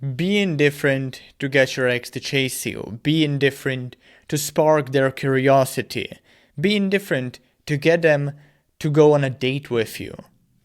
Be indifferent to get your ex to chase you. Be indifferent to spark their curiosity. Be indifferent to get them to go on a date with you.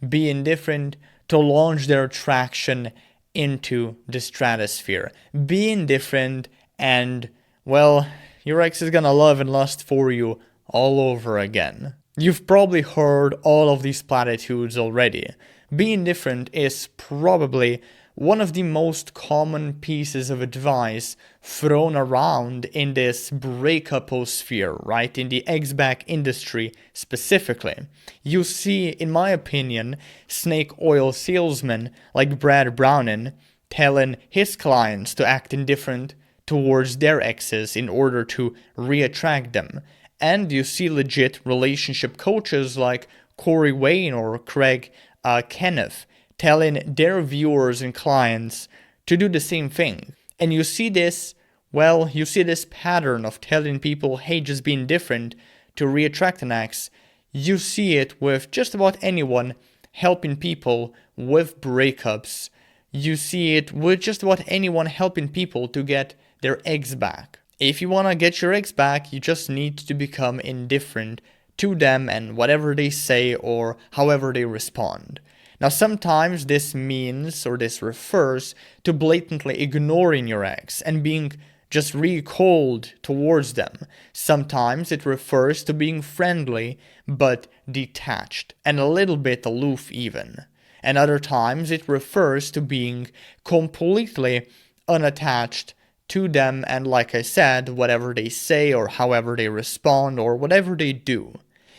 Be indifferent to launch their attraction into the stratosphere. Be indifferent and, well, your ex is gonna love and lust for you all over again. You've probably heard all of these platitudes already. Be indifferent is probably one of the most common pieces of advice thrown around in this breakuposphere, right? In the ex-back industry specifically. You see, in my opinion, snake oil salesmen like Brad Browning telling his clients to act indifferent towards their exes in order to reattract them. And you see legit relationship coaches like Corey Wayne or Craig Kenneth telling their viewers and clients to do the same thing. And you see this pattern of telling people, hey, just be indifferent to reattract an ex. You see it with just about anyone helping people with breakups. You see it with just about anyone helping people to get their ex back. If you want to get your ex back, you just need to become indifferent to them and whatever they say or however they respond. Now, sometimes this means, or this refers to blatantly ignoring your ex and being just really cold towards them. Sometimes it refers to being friendly but detached and a little bit aloof even. And other times it refers to being completely unattached to them and, like I said, whatever they say or however they respond or whatever they do.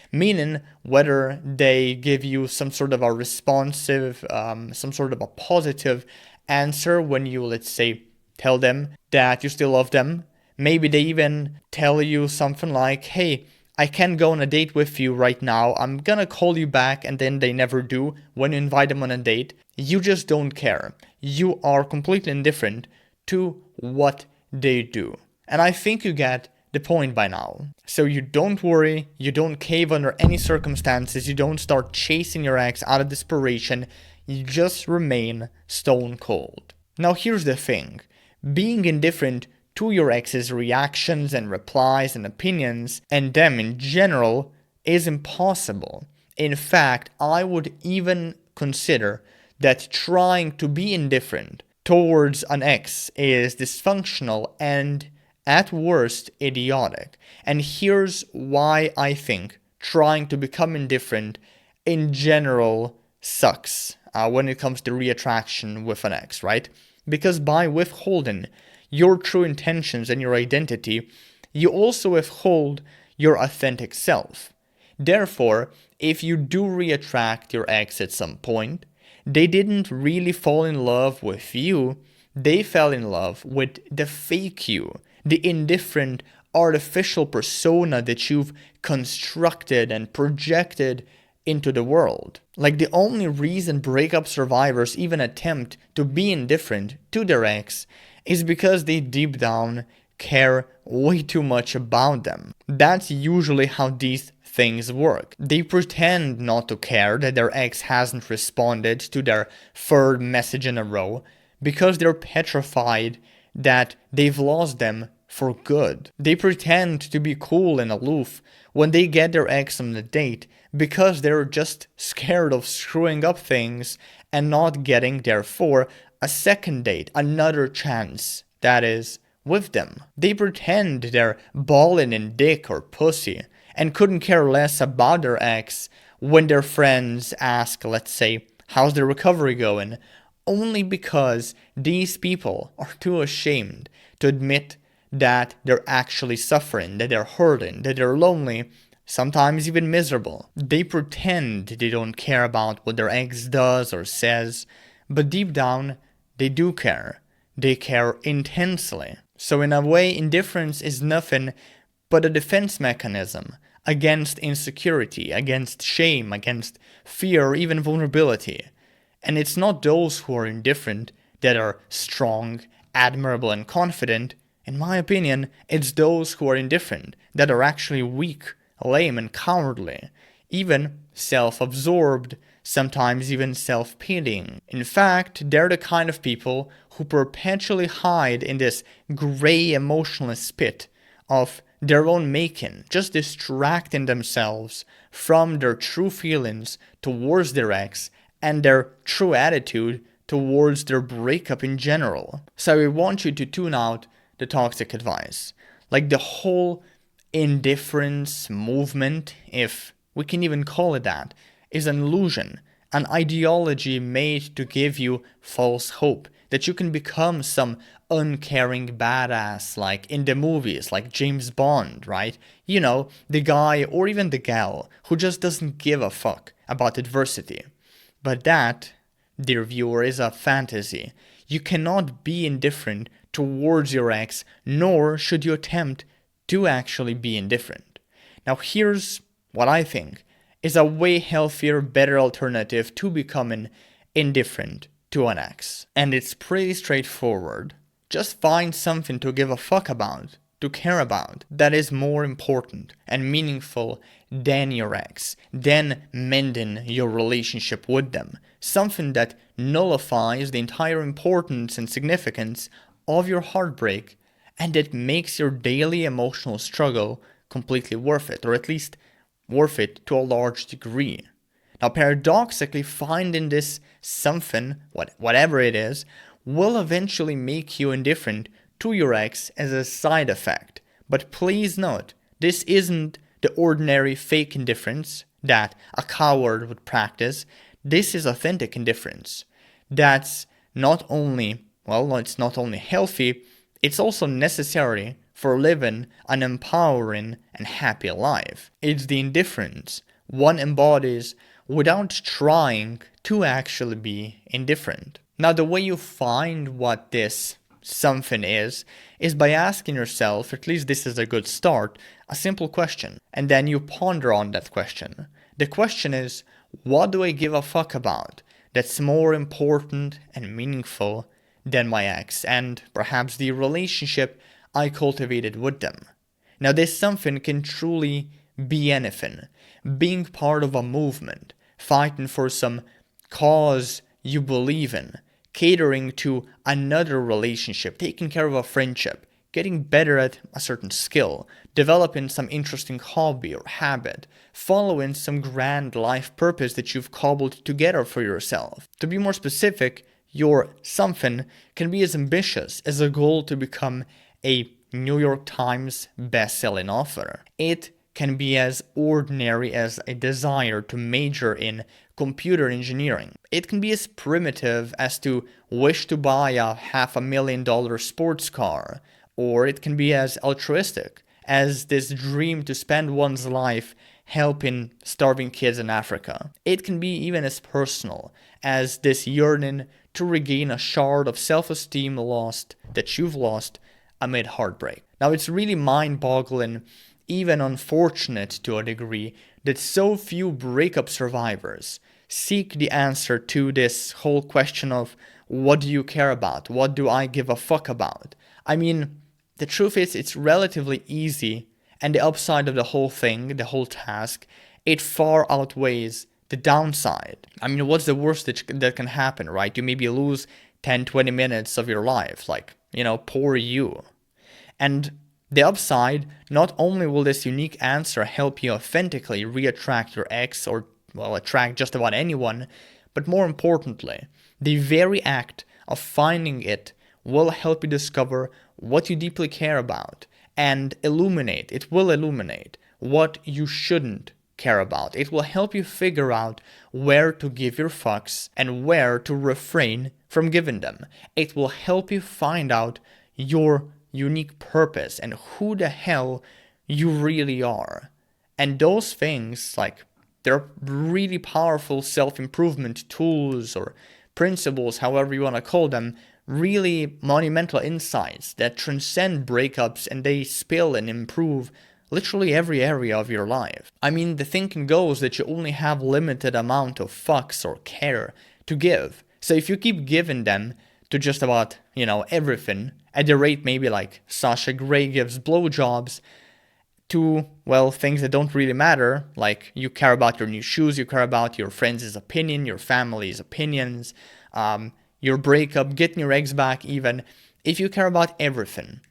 Meaning whether they give you some sort of a responsive, some sort of a positive answer when you, let's say, tell them that you still love them. Maybe they even tell you something like, hey, I can't go on a date with you right now. I'm gonna call you back, and then they never do when you invite them on a date. You just don't care. You are completely indifferent to what they do. And I think you get the point by now. So you don't worry, you don't cave under any circumstances, you don't start chasing your ex out of desperation, you just remain stone cold. Now here's the thing, being indifferent to your ex's reactions and replies and opinions, and them in general, is impossible. In fact, I would even consider that trying to be indifferent towards an ex is dysfunctional and at worst idiotic. And here's why I think trying to become indifferent in general sucks when it comes to reattraction with an ex, right? Because by withholding your true intentions and your identity, you also withhold your authentic self. Therefore, if you do reattract your ex at some point, they didn't really fall in love with you, they fell in love with the fake you, the indifferent, artificial persona that you've constructed and projected into the world. Like, the only reason breakup survivors even attempt to be indifferent to their ex is because they deep down care way too much about them. That's usually how these things work. They pretend not to care that their ex hasn't responded to their third message in a row because they're petrified that they've lost them for good. They pretend to be cool and aloof when they get their ex on a date because they're just scared of screwing up things and not getting, therefore, a second date, another chance, that is, with them. They pretend they're balling in dick or pussy and couldn't care less about their ex when their friends ask, let's say, how's the recovery going? Only because these people are too ashamed to admit that they're actually suffering, that they're hurting, that they're lonely, sometimes even miserable. They pretend they don't care about what their ex does or says, but deep down, they do care. They care intensely. So in a way, indifference is nothing but a defense mechanism against insecurity, against shame, against fear, or even vulnerability. And it's not those who are indifferent that are strong, admirable, and confident. In my opinion, it's those who are indifferent that are actually weak, lame, and cowardly, even self-absorbed, sometimes even self-pitying. In fact, they're the kind of people who perpetually hide in this gray emotionless pit of their own making, just distracting themselves from their true feelings towards their ex and their true attitude towards their breakup in general. So I want you to tune out the toxic advice. Like the whole indifference movement, if we can even call it that, is an illusion, an ideology made to give you false hope that you can become some uncaring badass like in the movies, like James Bond, right? You know, the guy or even the gal who just doesn't give a fuck about adversity. But that, dear viewer, is a fantasy. You cannot be indifferent towards your ex, nor should you attempt to actually be indifferent. Now here's what I think is a way healthier, better alternative to becoming indifferent to an ex. And it's pretty straightforward. Just find something to give a fuck about, to care about, that is more important and meaningful than your ex, than mending your relationship with them. Something that nullifies the entire importance and significance of your heartbreak and that makes your daily emotional struggle completely worth it, or at least worth it to a large degree. Now, paradoxically, finding this something, whatever it is, will eventually make you indifferent to your ex as a side effect. But please note, this isn't the ordinary fake indifference that a coward would practice. This is authentic indifference. That's not only, it's not only healthy, it's also necessary for living an empowering and happy life. It's the indifference one embodies without trying to actually be indifferent. Now, the way you find what this something is by asking yourself, at least this is a good start, a simple question. And then you ponder on that question. The question is, what do I give a fuck about that's more important and meaningful than my ex and perhaps the relationship I cultivated with them? Now, this something can truly be anything. Being part of a movement, fighting for some cause you believe in, catering to another relationship, taking care of a friendship, getting better at a certain skill, developing some interesting hobby or habit, following some grand life purpose that you've cobbled together for yourself. To be more specific, your something can be as ambitious as a goal to become a New York Times best-selling author. It can be as ordinary as a desire to major in computer engineering. It can be as primitive as to wish to buy a $500,000 sports car, or it can be as altruistic as this dream to spend one's life helping starving kids in Africa. It can be even as personal as this yearning to regain a shard of self-esteem that you've lost amid heartbreak. Now, it's really mind-boggling, even unfortunate to a degree, that so few breakup survivors seek the answer to this whole question of what do you care about? What do I give a fuck about? I mean, the truth is it's relatively easy, and the upside of the whole thing, the whole task, it far outweighs the downside. I mean, what's the worst that can happen, right? You maybe lose 10-20 minutes of your life, poor you. And the upside, not only will this unique answer help you authentically reattract your ex or, attract just about anyone, but more importantly, the very act of finding it will help you discover what you deeply care about and it will illuminate what you shouldn't care about. It will help you figure out where to give your fucks and where to refrain from giving them. It will help you find out your unique purpose and who the hell you really are. And those things, they're really powerful self-improvement tools or principles, however you want to call them, really monumental insights that transcend breakups, and they spill and improve literally every area of your life. I mean, the thinking goes that you only have limited amount of fucks or care to give. So if you keep giving them to just about, everything, at the rate maybe like Sasha Grey gives blowjobs, to, well, things that don't really matter, like you care about your new shoes, you care about your friends' opinion, your family's opinions, your breakup, getting your ex back even. If you care about everything,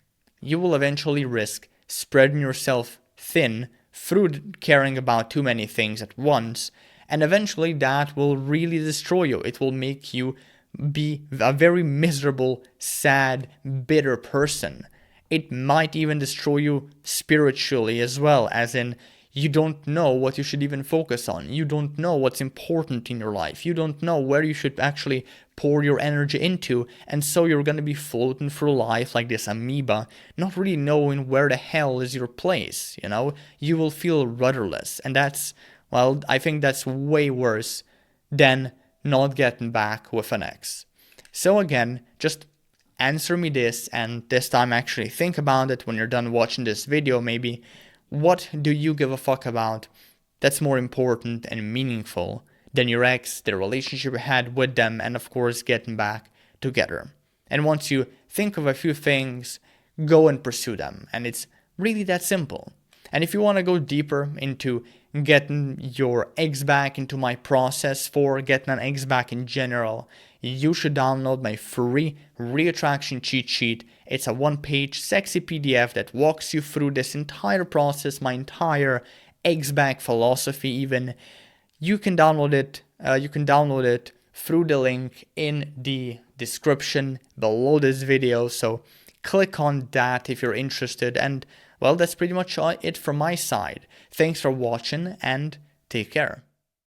you will eventually risk spreading yourself thin through caring about too many things at once, and eventually that will really destroy you. It will make you be a very miserable, sad, bitter person. It might even destroy you spiritually as well, as in you don't know what you should even focus on. You don't know what's important in your life. You don't know where you should actually pour your energy into, and so you're going to be floating through life like this amoeba, not really knowing where the hell is your place, you know? You will feel rudderless, and that's, well, I think that's way worse than not getting back with an ex. So again, just answer me this, and this time actually think about it when you're done watching this video maybe. What do you give a fuck about that's more important and meaningful than your ex, the relationship you had with them, and of course getting back together? And once you think of a few things, go and pursue them. And it's really that simple. And if you want to go deeper into getting your ex back, into my process for getting an ex back in general, you should download my free reattraction cheat sheet. It's a one-page sexy PDF that walks you through this entire process, my entire ex back philosophy even. You can download it through the link in the description below this video, so click on that if you're interested. And well, that's pretty much it from my side. Thanks for watching and take care.